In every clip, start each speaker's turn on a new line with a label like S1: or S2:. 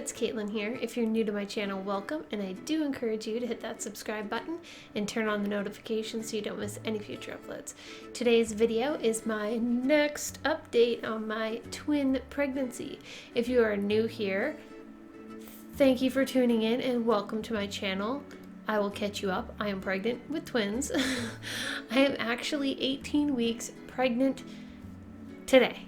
S1: it's Caitlin here. If you're new to my channel, welcome, and I do encourage you to hit that subscribe button and turn on the notifications so you don't miss any future uploads. Today's video is my next update on my twin pregnancy. If you are new here, thank you for tuning in and welcome to my channel. I will catch you up. I am pregnant with twins. I am actually 18 weeks pregnant today.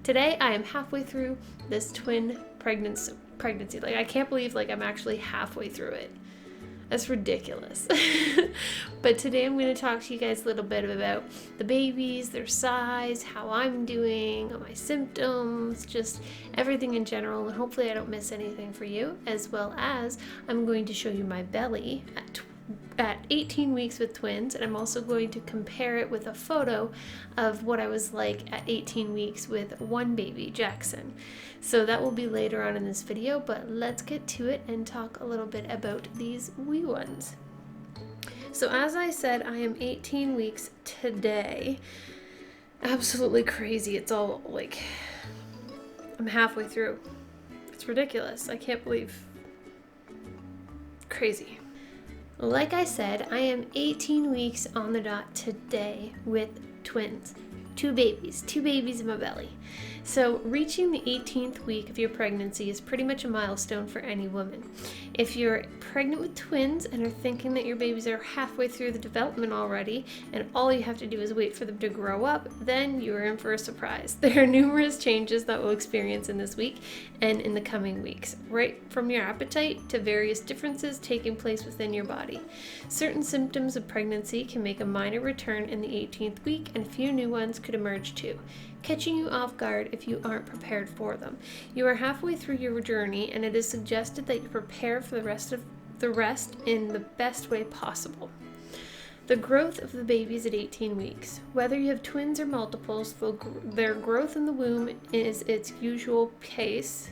S1: Today I am halfway through this twin pregnancy. Like, I can't believe I'm actually halfway through it. That's ridiculous. But today I'm going to talk to you guys a little bit about the babies, their size, how I'm doing, my symptoms, just everything in general, and hopefully I don't miss anything for you, as well as I'm going to show you my belly at 18 weeks with twins, and I'm also going to compare it with a photo of what I was like at 18 weeks with one baby, Jackson. So that will be later on in this video, but let's get to it and talk a little bit about these wee ones. So as I said, I am 18 weeks today. Absolutely crazy. It's all I'm halfway through. It's ridiculous. I can't believe. Crazy. Like I said, I am 18 weeks on the dot today with twins. Two babies in my belly. So reaching the 18th week of your pregnancy is pretty much a milestone for any woman. If you're pregnant with twins and are thinking that your babies are halfway through the development already and all you have to do is wait for them to grow up, then you're in for a surprise. There are numerous changes that we'll experience in this week and in the coming weeks, right from your appetite to various differences taking place within your body. Certain symptoms of pregnancy can make a minor return in the 18th week, and a few new ones could emerge too, catching you off guard if you aren't prepared for them. You are halfway through your journey, and it is suggested that you prepare for the rest in the best way possible. The growth of the babies at 18 weeks. Whether you have twins or multiples, their growth in the womb is its usual pace,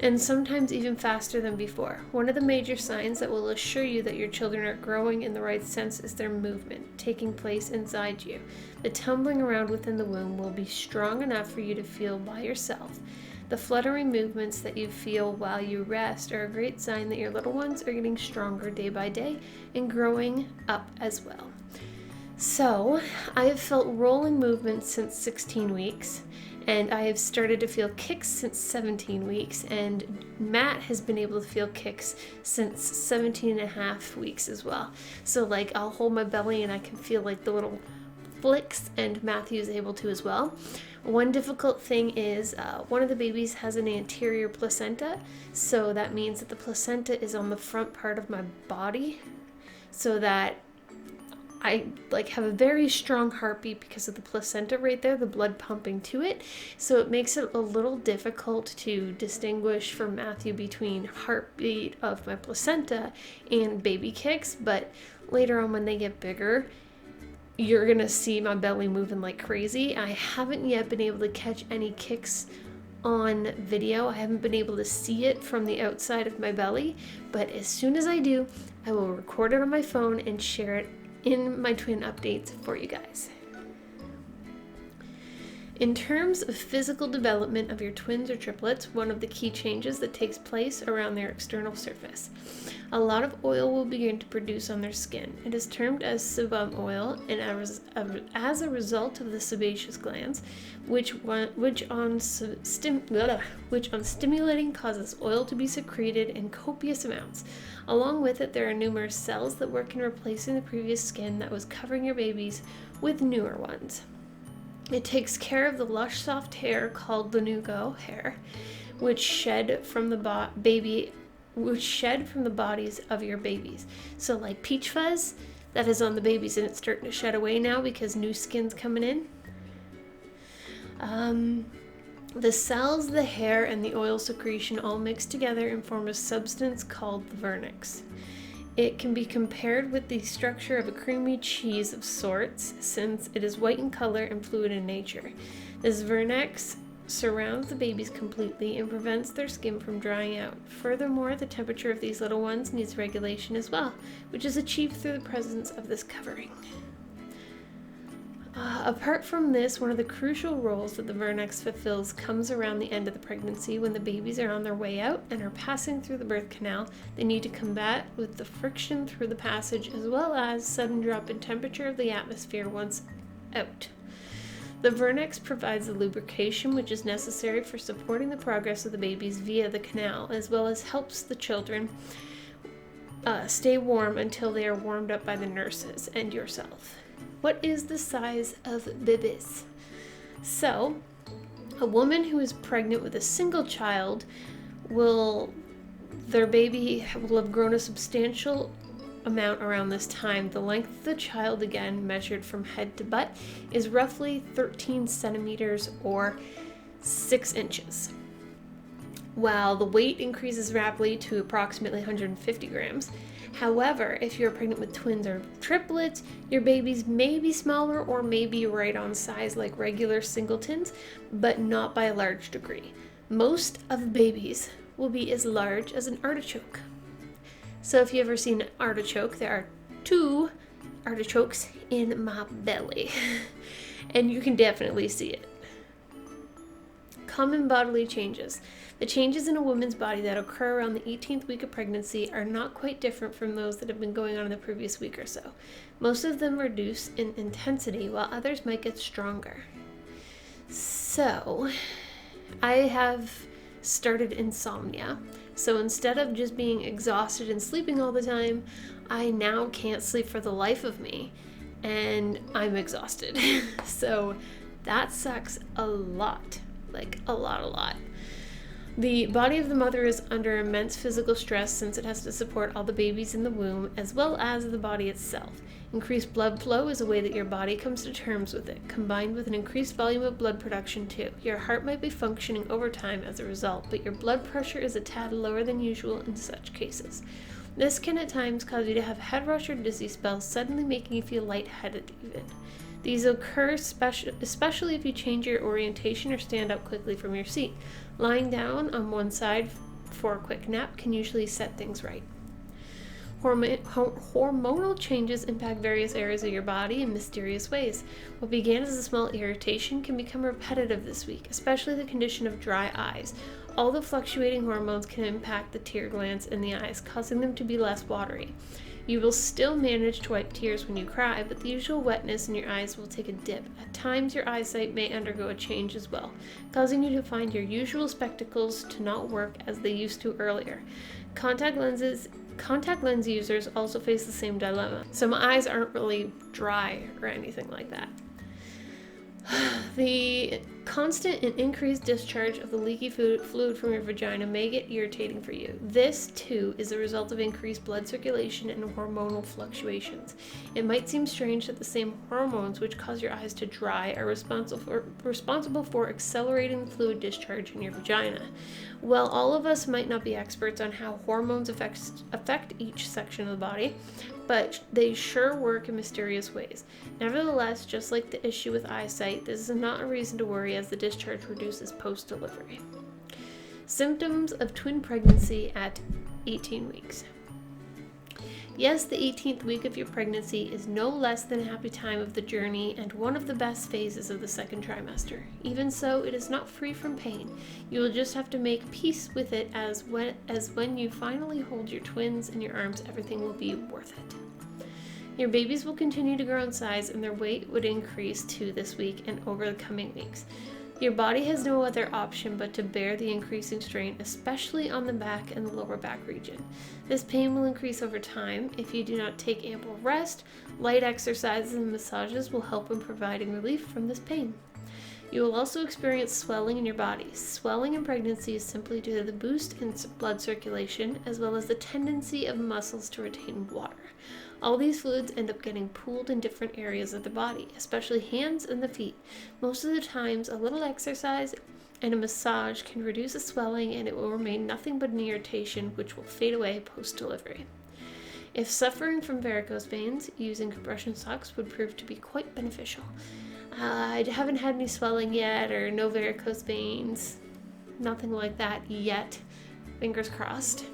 S1: and sometimes even faster than before. One of the major signs that will assure you that your children are growing in the right sense is their movement taking place inside you. The tumbling around within the womb will be strong enough for you to feel by yourself. The fluttering movements that you feel while you rest are a great sign that your little ones are getting stronger day by day and growing up as well. So, I have felt rolling movements since 16 weeks. And I have started to feel kicks since 17 weeks, and Matt has been able to feel kicks since 17 and a half weeks as well. So I'll hold my belly and I can feel the little flicks, and Matthew is able to as well. One difficult thing is one of the babies has an anterior placenta, so that means that the placenta is on the front part of my body, so that I have a very strong heartbeat because of the placenta right there, the blood pumping to it. So it makes it a little difficult to distinguish for Matthew between heartbeat of my placenta and baby kicks. But later on when they get bigger, you're going to see my belly moving like crazy. I haven't yet been able to catch any kicks on video. I haven't been able to see it from the outside of my belly. But as soon as I do, I will record it on my phone and share it in my twin updates for you guys. In terms of physical development of your twins or triplets, one of the key changes that takes place around their external surface. A lot of oil will begin to produce on their skin. It is termed as sebum oil, and as a result of the sebaceous glands, which on stimulating causes oil to be secreted in copious amounts. Along with it, there are numerous cells that work in replacing the previous skin that was covering your babies with newer ones. It takes care of the lush, soft hair called lanugo hair, which shed from the bodies of your babies. So like peach fuzz that is on the babies, and it's starting to shed away now because new skin's coming in. The cells, the hair, and the oil secretion all mix together and form a substance called the vernix. It can be compared with the structure of a creamy cheese of sorts, since it is white in color and fluid in nature. This vernix surrounds the babies completely and prevents their skin from drying out. Furthermore, the temperature of these little ones needs regulation as well, which is achieved through the presence of this covering. Apart from this, one of the crucial roles that the vernix fulfills comes around the end of the pregnancy when the babies are on their way out and are passing through the birth canal. They need to combat with the friction through the passage as well as sudden drop in temperature of the atmosphere once out. The vernix provides the lubrication which is necessary for supporting the progress of the babies via the canal, as well as helps the children stay warm until they are warmed up by the nurses and yourself. What is the size of babies? So, a woman who is pregnant with a single child their baby will have grown a substantial amount around this time. The length of the child, again measured from head to butt, is roughly 13 centimeters or 6 inches. While the weight increases rapidly to approximately 150 grams. However, if you're pregnant with twins or triplets, your babies may be smaller or may be right on size like regular singletons, but not by a large degree. Most of babies will be as large as an artichoke. So if you've ever seen an artichoke, there are 2 artichokes in my belly, and you can definitely see it. Common bodily changes. The changes in a woman's body that occur around the 18th week of pregnancy are not quite different from those that have been going on in the previous week or so. Most of them reduce in intensity, while others might get stronger. So, I have started insomnia. So instead of just being exhausted and sleeping all the time, I now can't sleep for the life of me, and I'm exhausted. So that sucks a lot. Like a lot. The body of the mother is under immense physical stress since it has to support all the babies in the womb as well as the body itself. Increased blood flow is a way that your body comes to terms with it, combined with an increased volume of blood production too. Your heart might be functioning overtime as a result, but your blood pressure is a tad lower than usual in such cases. This can at times cause you to have head rush or dizzy spells, suddenly making you feel lightheaded even. These occur especially if you change your orientation or stand up quickly from your seat. Lying down on one side for a quick nap can usually set things right. Hormonal changes impact various areas of your body in mysterious ways. What began as a small irritation can become repetitive this week, especially the condition of dry eyes. All the fluctuating hormones can impact the tear glands in the eyes, causing them to be less watery. You will still manage to wipe tears when you cry, but the usual wetness in your eyes will take a dip. At times, your eyesight may undergo a change as well, causing you to find your usual spectacles to not work as they used to earlier. Contact lens users also face the same dilemma. So my eyes aren't really dry or anything like that. The constant and increased discharge of the leaky fluid from your vagina may get irritating for you. This, too, is a result of increased blood circulation and hormonal fluctuations. It might seem strange that the same hormones which cause your eyes to dry are responsible for accelerating the fluid discharge in your vagina. While all of us might not be experts on how hormones affect each section of the body, but they sure work in mysterious ways. Nevertheless, just like the issue with eyesight, this is not a reason to worry as the discharge reduces post-delivery. Symptoms of twin pregnancy at 18 weeks. Yes, the 18th week of your pregnancy is no less than a happy time of the journey and one of the best phases of the second trimester. Even so, it is not free from pain. You will just have to make peace with it as when you finally hold your twins in your arms, everything will be worth it. Your babies will continue to grow in size and their weight would increase too this week and over the coming weeks. Your body has no other option but to bear the increasing strain, especially on the back and the lower back region. This pain will increase over time. If you do not take ample rest, light exercises and massages will help in providing relief from this pain. You will also experience swelling in your body. Swelling in pregnancy is simply due to the boost in blood circulation as well as the tendency of muscles to retain water. All these fluids end up getting pooled in different areas of the body, especially hands and the feet. Most of the times, a little exercise and a massage can reduce the swelling and it will remain nothing but an irritation which will fade away post-delivery. If suffering from varicose veins, using compression socks would prove to be quite beneficial. I haven't had any swelling yet or no varicose veins, nothing like that yet, fingers crossed.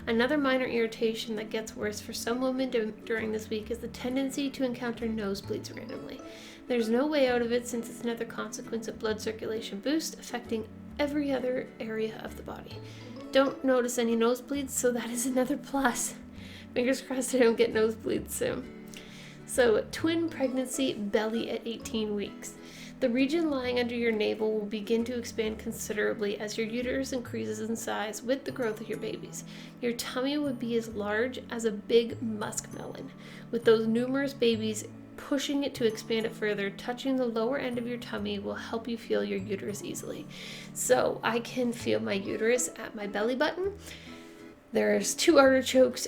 S1: Another minor irritation that gets worse for some women during this week is the tendency to encounter nosebleeds randomly. There's no way out of it since it's another consequence of blood circulation boost affecting every other area of the body. Don't notice any nosebleeds, so that is another plus. Fingers crossed I don't get nosebleeds soon. So, twin pregnancy, belly at 18 weeks. The region lying under your navel will begin to expand considerably as your uterus increases in size with the growth of your babies. Your tummy would be as large as a big muskmelon, with those numerous babies pushing it to expand it further. Touching the lower end of your tummy will help you feel your uterus easily. So I can feel my uterus at my belly button. There's two artichoke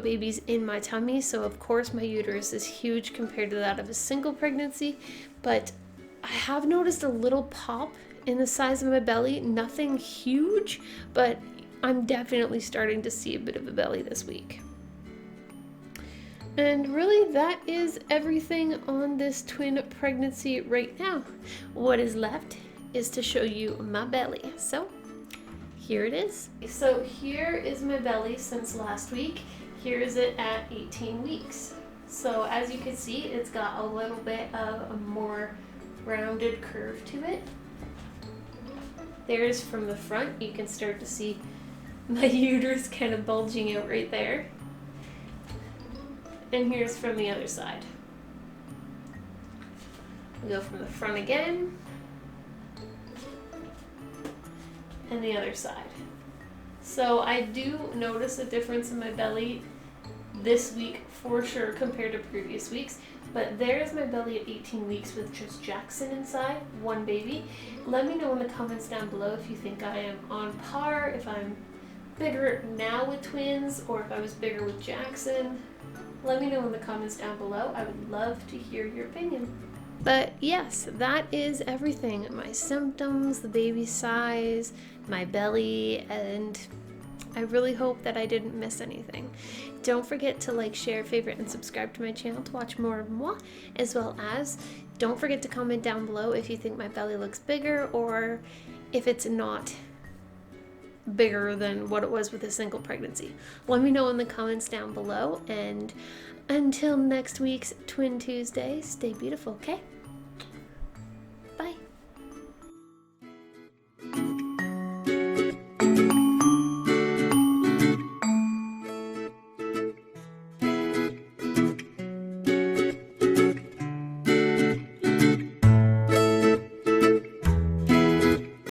S1: babies in my tummy, so of course my uterus is huge compared to that of a single pregnancy, but I have noticed a little pop in the size of my belly. Nothing huge, but I'm definitely starting to see a bit of a belly this week. And really, that is everything on this twin pregnancy right now. What is left is to show you my belly. So here it is. So here is my belly since last week. Here is it at 18 weeks. So as you can see, it's got a little bit of a more rounded curve to it. There's from the front, you can start to see my uterus kind of bulging out right there. And here's from the other side. We go from the front again. And the other side. So I do notice a difference in my belly this week for sure compared to previous weeks, but there's my belly at 18 weeks with just Jackson inside, one baby. Let me know in the comments down below if you think I am on par, if I'm bigger now with twins, or if I was bigger with Jackson. Let me know in the comments down below. I would love to hear your opinion. But yes, that is everything. My symptoms, the baby size, my belly, and I really hope that I didn't miss anything. Don't forget to like, share, favorite, and subscribe to my channel to watch more of moi, as well as don't forget to comment down below if you think my belly looks bigger or if it's not bigger than what it was with a single pregnancy. Let me know in the comments down below, and until next week's Twin Tuesday, stay beautiful, okay?